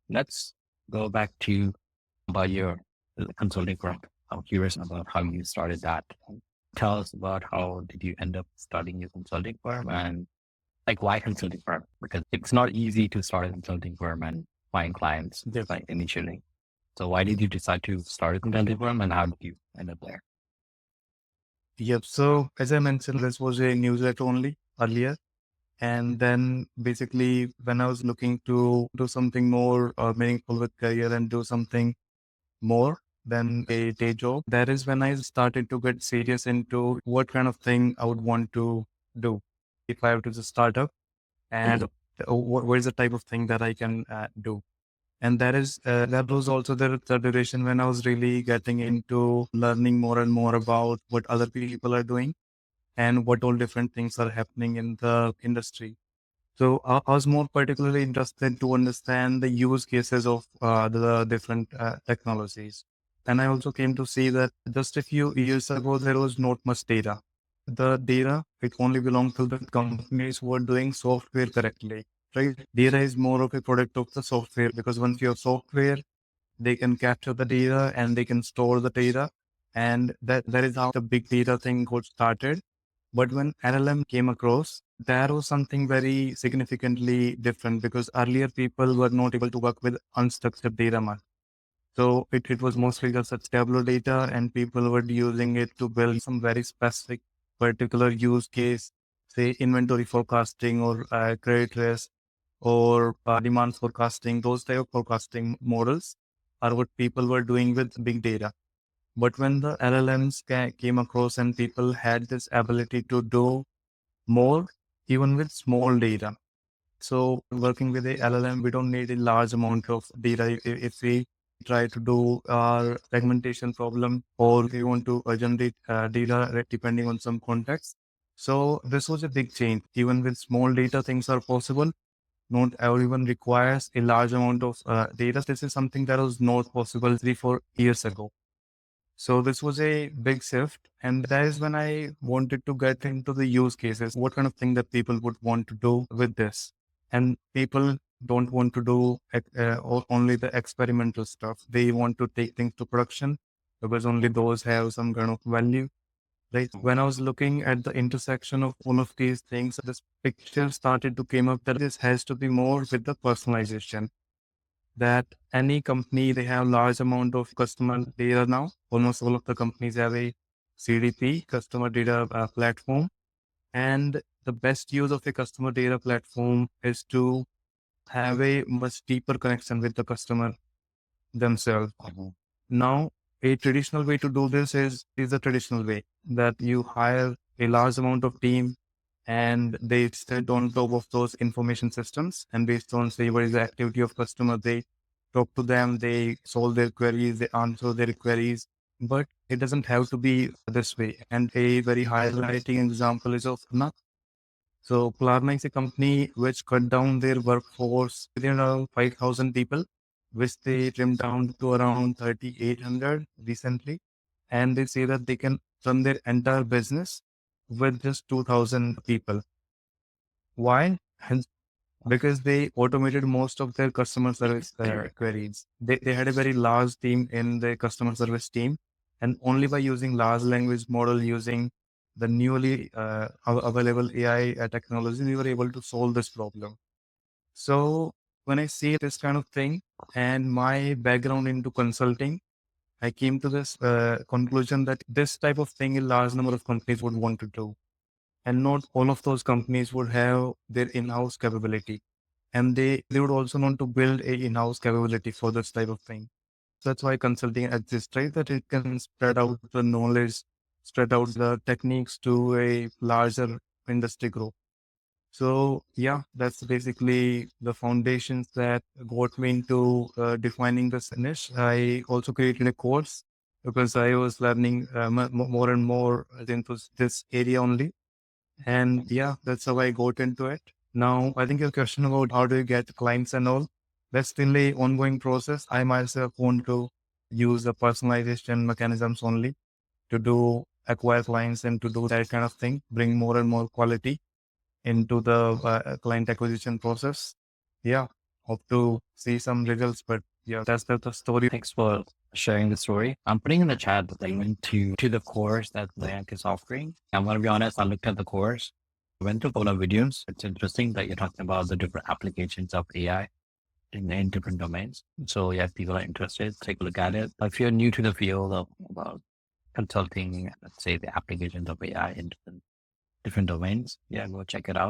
let's go back to about your consulting firm. I'm curious about how you started that. Tell us about how did you end up starting your consulting firm and like why consulting firm? Because it's not easy to start a consulting firm and find clients just like initially. So why did you decide to start a consulting firm and how did you end up there? Yep. So as I mentioned, this was a newsletter only earlier. And then basically when I was looking to do something more meaningful with career and do something more than a day job, that is when I started to get serious into what kind of thing I would want to do if I have to just start up and what is the type of thing that I can do. And that was also the duration when I was really getting into learning more and more about what other people are doing and what all different things are happening in the industry. So I was more particularly interested to understand the use cases of the different technologies. And I also came to see that just a few years ago, there was not much data. The data, it only belonged to the companies who were doing software correctly, right? Data is more of a product of the software because once you have software, they can capture the data and they can store the data. And that is how the big data thing got started. But when LLM came across, there was something very significantly different because earlier people were not able to work with unstructured data much. So it was mostly just such Tableau data and people were using it to build some very specific particular use case, say inventory forecasting or credit risk or demand forecasting. Those type of forecasting models are what people were doing with big data. But when the LLMs came across and people had this ability to do more, even with small data. So working with the LLM, we don't need a large amount of data. If we try to do our segmentation problem or we want to generate data depending on some context. So this was a big change. Even with small data, things are possible. Not everyone requires a large amount of data. This is something that was not possible 3-4 years ago. So this was a big shift. And that is when I wanted to get into the use cases. What kind of thing that people would want to do with this? And people don't want to do only the experimental stuff. They want to take things to production because only those have some kind of value. Right. When I was looking at the intersection of all of these things, this picture started to came up that this has to be more with the personalization that any company, they have large amount of customer data now. Almost all of the companies have a CDP, customer data platform. And the best use of a customer data platform is to have a much deeper connection with the customer themselves. Now, a traditional way to do this is a traditional way that you hire a large amount of team and they sit on top of those information systems and based on say what is the activity of customer, they talk to them, they solve their queries, they answer their queries. But it doesn't have to be this way. And a very highlighting example is of Klarna. So Klarna is a company which cut down their workforce within around 5,000 people, which they trimmed down to around 3,800 recently. And they say that they can run their entire business with just 2,000 people. Why? Hence, because they automated most of their customer service queries. They had a very large team in the customer service team. And only by using large language model, using the newly available AI technology, we were able to solve this problem. So when I see this kind of thing and my background into consulting, I came to this conclusion that this type of thing a large number of companies would want to do. And not all of those companies would have their in-house capability. And they would also want to build a in-house capability for this type of thing. So that's why consulting exists, right? That it can spread out the knowledge, spread out the techniques to a larger industry group. So yeah, that's basically the foundations that got me into defining this niche. I also created a course because I was learning more and more into this area only. And yeah, that's how I got into it. Now, I think your question about how do you get clients and all, that's still a ongoing process. I myself want to use the personalization mechanisms only to do acquire clients and to do that kind of thing, bring more and more quality into the client acquisition process. Yeah, hope to see some results. But yeah, that's the story. Thanks for sharing the story. I'm putting in the chat the link to the course that Mayank is offering. I'm going to be honest, I looked at the course, went through a couple of videos. It's interesting that you're talking about the different applications of AI in different domains. So yeah, if people are interested, take a look at it. If you're new to the field of about consulting, let's say the applications of AI in different domains, yeah, go check it out.